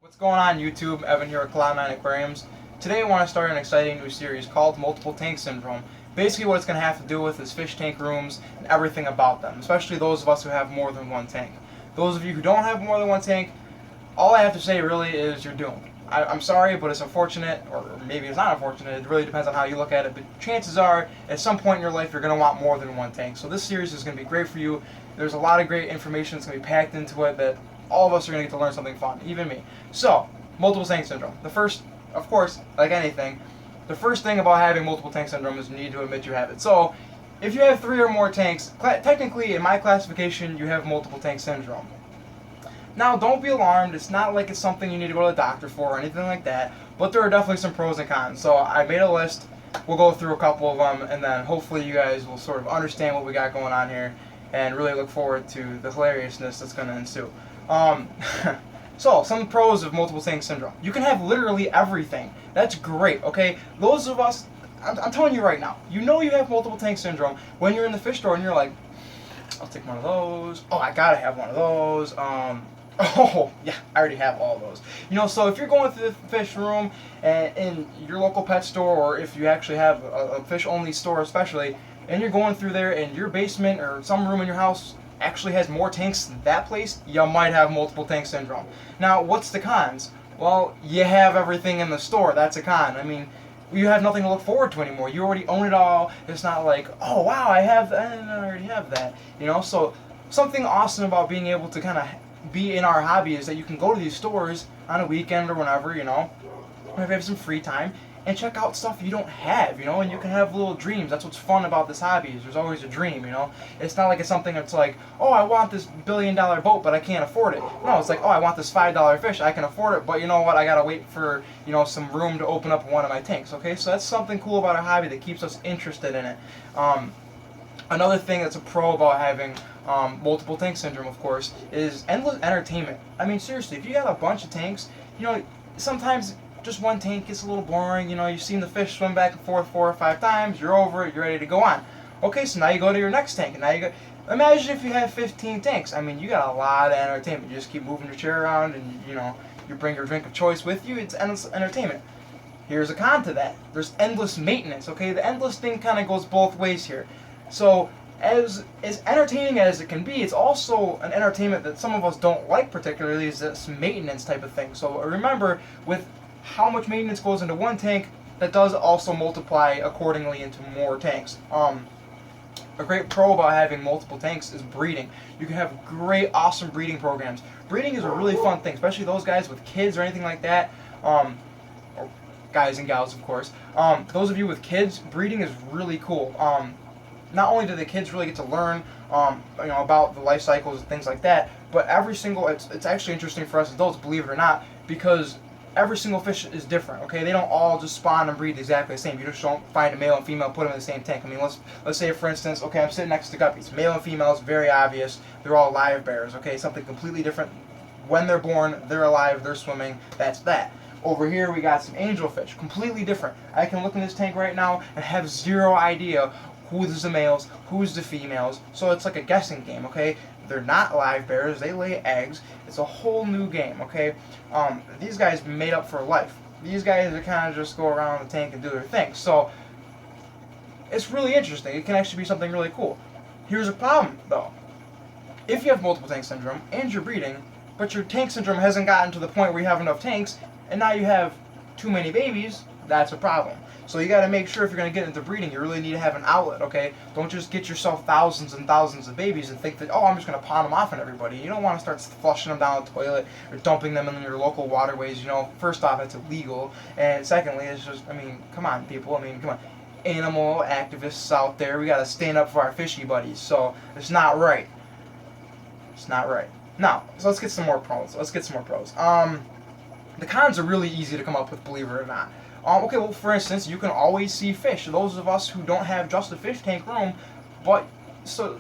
What's going on YouTube? Evan here at Cloud9 Aquariums. Today I want to start an exciting new series called Multiple Tank Syndrome. Basically what it's going to have to do with is fish tank rooms and everything about them, especially those of us who have more than one tank. Those of you who don't have more than one tank, all I have to say really is you're doomed. I'm sorry, but it's unfortunate, or maybe it's not unfortunate, it really depends on how you look at it, but chances are, at some point in your life, you're going to want more than one tank. So this series is going to be great for you. There's a lot of great information that's going to be packed into it that all of us are going to get to learn something fun, even me. So, multiple tank syndrome. The first, of course, like anything, the first thing about having multiple tank syndrome is you need to admit you have it. So, if you have 3 or more tanks, technically, in my classification, you have multiple tank syndrome. Now, don't be alarmed. It's not like it's something you need to go to the doctor for or anything like that, but there are definitely some pros and cons. So I made a list. We'll go through a couple of them, and then hopefully you guys will sort of understand what we got going on here and really look forward to the hilariousness that's going to ensue. So, some pros of multiple tank syndrome. You can have literally everything. That's great, okay? Those of us, I'm telling you right now, you know you have multiple tank syndrome when you're in the fish store and you're like, I'll take one of those. Oh, I gotta have one of those. Oh, yeah, I already have all those. You know, so if you're going through the fish room and in your local pet store, or if you actually have a fish-only store especially, and you're going through there and your basement or some room in your house actually has more tanks than that place, you might have multiple tank syndrome. Now, what's the cons? Well, you have everything in the store. That's a con. I mean, you have nothing to look forward to anymore. You already own it all. It's not like, oh, wow, I have that, and I already have that. You know, so something awesome about being able to kind of be in our hobby is that you can go to these stores on a weekend or whenever, you know, if you have some free time, and check out stuff you don't have, you know, and you can have little dreams. That's what's fun about this hobby, is there's always a dream, you know. It's not like it's something that's like, oh, I want this billion-dollar boat, but I can't afford it. No, it's like, oh, I want this $5 fish, I can afford it, but you know what, I gotta wait for, you know, some room to open up one of my tanks, okay? So that's something cool about our hobby that keeps us interested in it. Another thing that's a pro about having multiple tank syndrome, of course, is endless entertainment. I mean, seriously, if you got a bunch of tanks, you know, sometimes just one tank gets a little boring. You know, you've seen the fish swim back and forth 4 or 5 times, you're over it, you're ready to go on. Okay, so now you go to your next tank, and now you go. Imagine if you have 15 tanks. I mean, you got a lot of entertainment. You just keep moving your chair around, and you know, you bring your drink of choice with you. It's endless entertainment. Here's a con to that. There's endless maintenance. Okay, the endless thing kind of goes both ways here. So, as entertaining as it can be, it's also an entertainment that some of us don't like particularly, is this maintenance type of thing. So remember, with how much maintenance goes into one tank, that does also multiply accordingly into more tanks. A great pro about having multiple tanks is breeding. You can have great, awesome breeding programs. Breeding is a really fun thing, especially those guys with kids or anything like that. Or guys and gals, of course. Those of you with kids, breeding is really cool. Not only do the kids really get to learn, you know, about the life cycles and things like that, but it's actually interesting for us adults, believe it or not, because every single fish is different. Okay, they don't all just spawn and breed exactly the same. You just don't find a male and female, put them in the same tank. I mean, let's say for instance, okay, I'm sitting next to guppies, male and female is very obvious. They're all live bears. Okay, something completely different. When they're born, they're alive, they're swimming. That's that. Over here we got some angelfish, completely different. I can look in this tank right now and have zero idea who's the males, who's the females, so it's like a guessing game, okay? They're not live bears, they lay eggs, it's a whole new game, okay? These guys made up for life. These guys are kind of just go around the tank and do their thing, so it's really interesting. It can actually be something really cool. Here's a problem, though. If you have multiple tank syndrome and you're breeding, but your tank syndrome hasn't gotten to the point where you have enough tanks, and now you have too many babies, that's a problem. So you got to make sure if you're going to get into breeding, you really need to have an outlet, okay? Don't just get yourself thousands and thousands of babies and think that, oh, I'm just going to pawn them off on everybody. You don't want to start flushing them down the toilet or dumping them in your local waterways. You know, first off, it's illegal. And secondly, it's just, I mean, come on, people. I mean, come on. Animal activists out there, we got to stand up for our fishy buddies. So it's not right. It's not right. Now, so let's get some more pros. The cons are really easy to come up with, believe it or not. Okay, well, for instance, you can always see fish. Those of us who don't have just a fish tank room, but so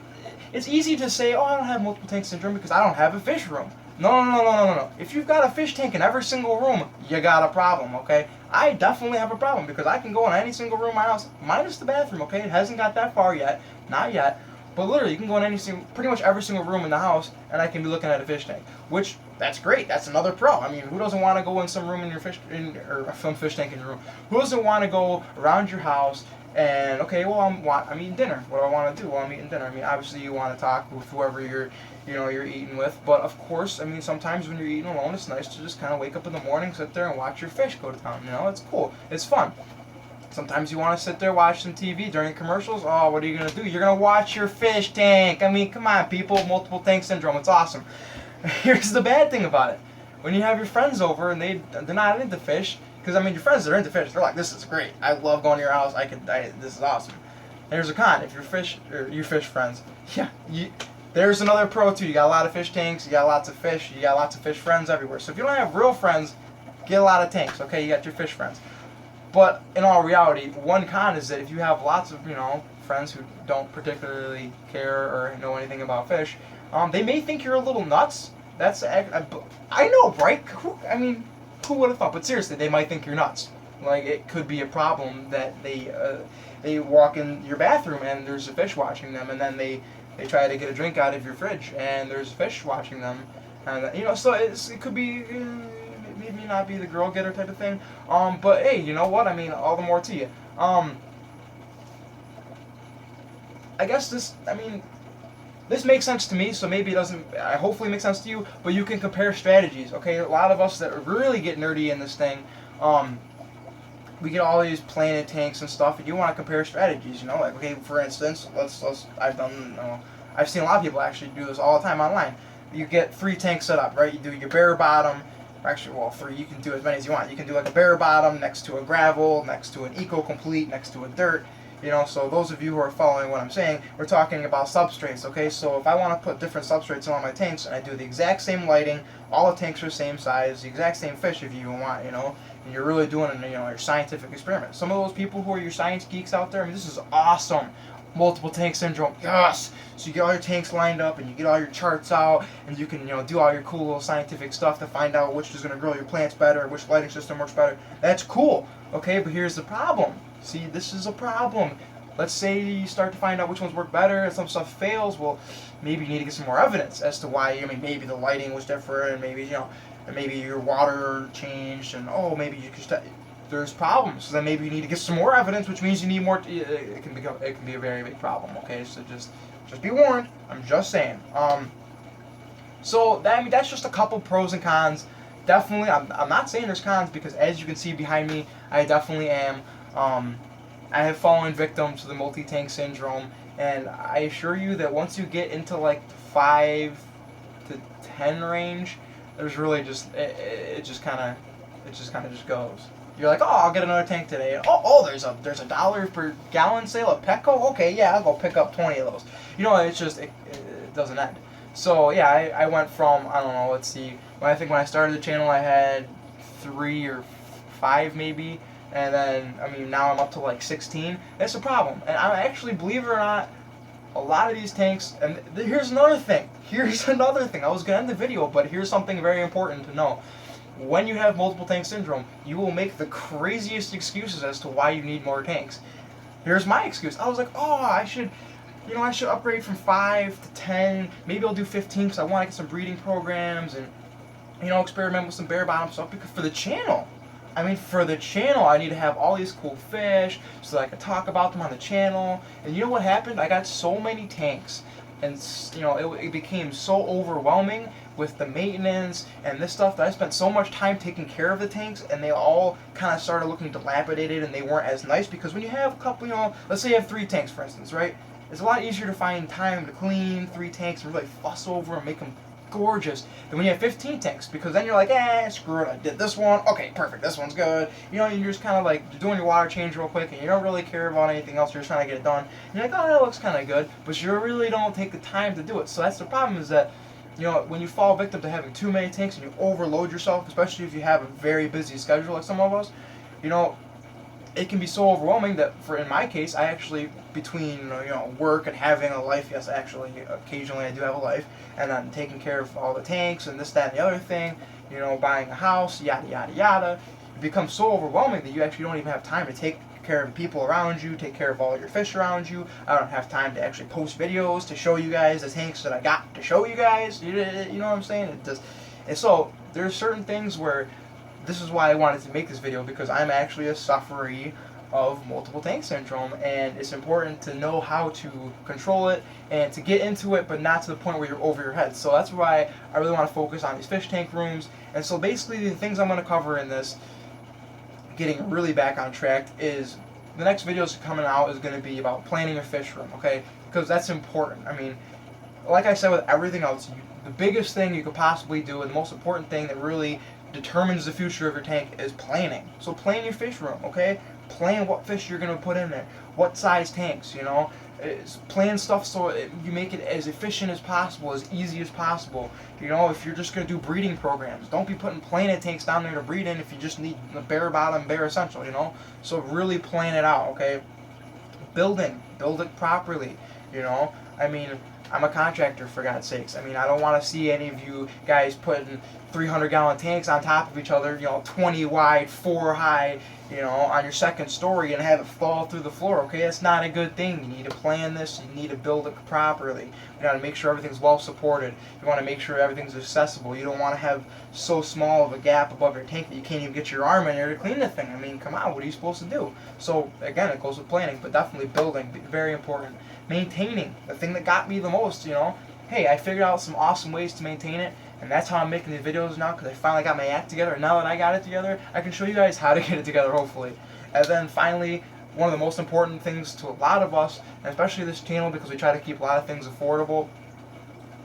it's easy to say, oh, I don't have multiple tank syndrome because I don't have a fish room. No. If you've got a fish tank in every single room, you got a problem, okay? I definitely have a problem because I can go in any single room in my house, minus the bathroom, okay? It hasn't got that far yet, not yet. But literally, you can go in pretty much every single room in the house, and I can be looking at a fish tank, which That's great. That's another pro. I mean, who doesn't want to go in some room in your or some fish tank in your room? Who doesn't want to go around your house and okay, well, I'm eating dinner. What do I want to do? Well, I'm eating dinner. I mean, obviously you want to talk with whoever you're eating with, but of course, I mean, sometimes when you're eating alone, it's nice to just kind of wake up in the morning, sit there and watch your fish go to town. You know, it's cool. It's fun. Sometimes you want to sit there, watch some TV during commercials. Oh, what are you going to do? You're going to watch your fish tank. I mean, come on, people. Multiple tank syndrome. It's awesome. Here's the bad thing about it. When you have your friends over and they're not into fish, because, I mean, your friends that are into fish, they're like, this is great. I love going to your house. This is awesome. And there's a con. If your fish friends, yeah, there's another pro, too. You got a lot of fish tanks. You got lots of fish. You got lots of fish friends everywhere. So if you don't have real friends, get a lot of tanks, okay? You got your fish friends. But in all reality, one con is that if you have lots of, friends who don't particularly care or know anything about fish, they may think you're a little nuts. I know, right? Who would have thought? But seriously, they might think you're nuts. Like, it could be a problem that they walk in your bathroom and there's a fish watching them, and then they try to get a drink out of your fridge and there's a fish watching them, and so it could be. Maybe not be the girl getter type of thing. But hey, you know what? I mean, all the more to you. I guess this makes sense to me, so maybe it doesn't, hopefully it makes sense to you, but you can compare strategies, okay? A lot of us that really get nerdy in this thing, we get all these planet tanks and stuff, and you want to compare strategies, like, okay, for instance, I've seen a lot of people actually do this all the time online. You get 3 tanks set up, right? You do your bare bottom. Actually, well, 3, you can do as many as you want. You can do like a bare bottom next to a gravel, next to an eco-complete, next to a dirt. So those of you who are following what I'm saying, we're talking about substrates, okay? So if I want to put different substrates on my tanks and I do the exact same lighting, all the tanks are the same size, the exact same fish if you even want, and you're really doing, your scientific experiment. Some of those people who are your science geeks out there, I mean, this is awesome. Multiple tank syndrome, yes! So you get all your tanks lined up and you get all your charts out and you can do all your cool little scientific stuff to find out which is going to grow your plants better, which lighting system works better. That's cool, okay? But here's the problem. See, this is a problem. Let's say you start to find out which ones work better and some stuff fails. Well, maybe you need to get some more evidence as to why. Maybe the lighting was different, and maybe your water changed, and maybe you could. There's problems. So then maybe you need to get some more evidence, which means you need more. It can be a very big problem. Okay, so just be warned. I'm just saying. So that's just a couple pros and cons. Definitely, I'm not saying there's cons because as you can see behind me, I definitely am. I have fallen victim to the multi-tank syndrome, and I assure you that once you get into like the 5 to 10 range, there's really just it just kind of goes. You're like, oh, I'll get another tank today. There's a $1 per gallon sale at Petco. Okay, yeah, I'll go pick up 20 of those. It's just it doesn't end. So yeah, I went from, I don't know, let's see. When I started the channel, I had 3 or 5 maybe, and then now I'm up to like 16. That's a problem. And I actually, believe it or not, a lot of these tanks. And here's another thing. I was gonna end the video, but here's something very important to know. When you have multiple tank syndrome, you will make the craziest excuses as to why you need more tanks. Here's my excuse. I was like, I should upgrade from 5 to 10. Maybe I'll do 15 because I want to get some breeding programs and, experiment with some bare bottom stuff. Because for the channel, I need to have all these cool fish so that I can talk about them on the channel. And you know what happened? I got so many tanks, and it became so overwhelming with the maintenance and this stuff that I spent so much time taking care of the tanks, and they all kind of started looking dilapidated and they weren't as nice. Because when you have a couple, let's say you have 3 tanks, for instance, right? It's a lot easier to find time to clean 3 tanks and really fuss over and make them gorgeous than when you have 15 tanks, because then you're like, screw it, I did this one, okay, perfect, this one's good. You're just kind of like doing your water change real quick and you don't really care about anything else, you're just trying to get it done. And you're like, that looks kind of good, but you really don't take the time to do it. So that's the problem, is that when you fall victim to having too many tanks and you overload yourself, especially if you have a very busy schedule like some of us, it can be so overwhelming that, in my case, I actually, between work and having a life, yes, actually, occasionally I do have a life, and I'm taking care of all the tanks and this, that, and the other thing, buying a house, yada, yada, yada. It becomes so overwhelming that you actually don't even have time to take care of the people around you, take care of all your fish around you. I don't have time to actually post videos to show you guys the tanks that I got to show you guys. You know what I'm saying? And so there's certain things where this is why I wanted to make this video, because I'm actually a sufferer of multiple tank syndrome, and it's important to know how to control it and to get into it, but not to the point where you're over your head. So that's why I really want to focus on these fish tank rooms. And so basically the things I'm going to cover in this, getting really back on track, is the next videos coming out is going to be about planning your fish room, okay? Because that's important. I mean, like I said with everything else, the biggest thing you could possibly do, and the most important thing that really determines the future of your tank, is planning. So plan your fish room, okay? Plan what fish you're going to put in there, what size tanks, you know. Plan stuff so you make it as efficient as possible, as easy as possible. You know, if you're just going to do breeding programs, don't be putting planet tanks down there to breed in if you just need the bare bottom, bare essential, you know. So really plan it out, okay? Build it properly, you know. I mean, I'm a contractor, for God's sakes. I mean, I don't want to see any of you guys putting 300-gallon tanks on top of each other, you know, 20 wide, 4 high, you know, on your second story and have it fall through the floor, okay? That's not a good thing. You need to plan this. You need to build it properly. You got to make sure everything's well supported. You want to make sure everything's accessible. You don't want to have so small of a gap above your tank that you can't even get your arm in there to clean the thing. I mean, come on, what are you supposed to do? So, again, it goes with planning, but definitely building, very important. Maintaining, the thing that got me the most, you know. Hey, I figured out some awesome ways to maintain it, and that's how I'm making these videos now, because I finally got my act together, and now that I got it together, I can show you guys how to get it together, hopefully. And then finally, one of the most important things to a lot of us, and especially this channel, because we try to keep a lot of things affordable,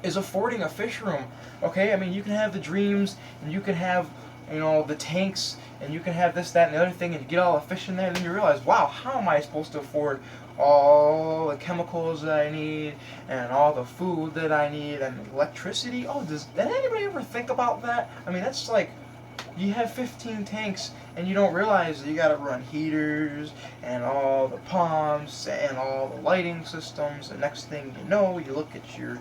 is affording a fish room, okay? I mean, you can have the dreams, and you can have, you know, the tanks, and you can have this, that, and the other thing, and you get all the fish in there, and then you realize, wow, how am I supposed to afford all the chemicals that I need, and all the food that I need, and electricity? Oh, did anybody ever think about that? I mean, that's like, you have 15 tanks, and you don't realize that you gotta run heaters, and all the pumps, and all the lighting systems, and next thing you know, you look at your,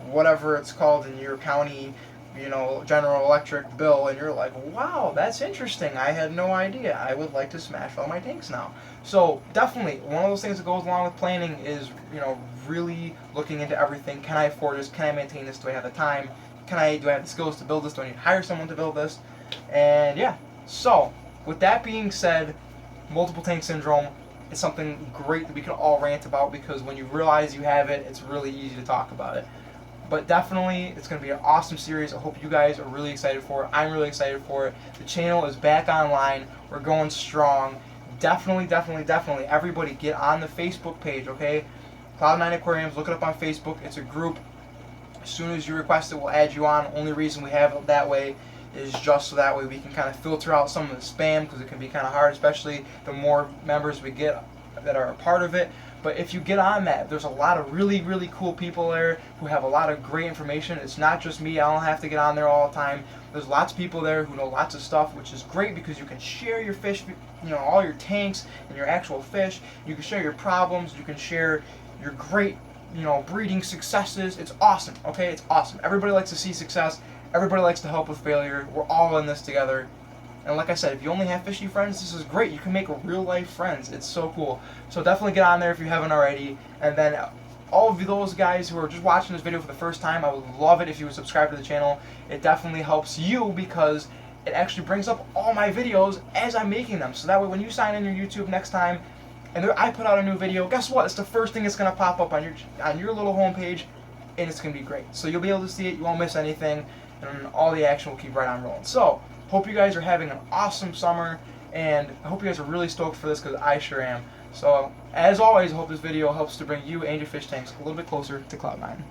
whatever it's called in your county, you know, General Electric bill, and you're like, wow, that's interesting. I had no idea. I would like to smash all my tanks now. So definitely, one of those things that goes along with planning is, you know, really looking into everything. Can I afford this? Can I maintain this? Do I have the time? Do I have the skills to build this? Do I need to hire someone to build this? And yeah, so with that being said, multiple tank syndrome is something great that we can all rant about, because when you realize you have it, it's really easy to talk about it. But definitely, it's going to be an awesome series. I hope you guys are really excited for it. I'm really excited for it. The channel is back online. We're going strong. Definitely, everybody get on the Facebook page, okay? Cloud9 Aquariums, look it up on Facebook. It's a group. As soon as you request it, we'll add you on. Only reason we have it that way is just so that way we can kind of filter out some of the spam, because it can be kind of hard, especially the more members we get that are a part of it. But if you get on that, there's a lot of really, really cool people there who have a lot of great information. It's not just me. I don't have to get on there all the time. There's lots of people there who know lots of stuff, which is great, because you can share your fish, you know, all your tanks and your actual fish. You can share your problems. You can share your great, you know, breeding successes. It's awesome, okay? It's awesome. Everybody likes to see success. Everybody likes to help with failure. We're all in this together. And like I said, if you only have fishy friends, this is great. You can make real life friends. It's so cool. So definitely get on there if you haven't already. And then all of those guys who are just watching this video for the first time, I would love it if you would subscribe to the channel. It definitely helps you, because it actually brings up all my videos as I'm making them. So that way when you sign in your YouTube next time and I put out a new video, guess what? It's the first thing that's going to pop up on your little homepage, and it's going to be great. So you'll be able to see it. You won't miss anything, and all the action will keep right on rolling. So hope you guys are having an awesome summer, and I hope you guys are really stoked for this, because I sure am. So, as always, I hope this video helps to bring you and your fish tanks a little bit closer to Cloud9.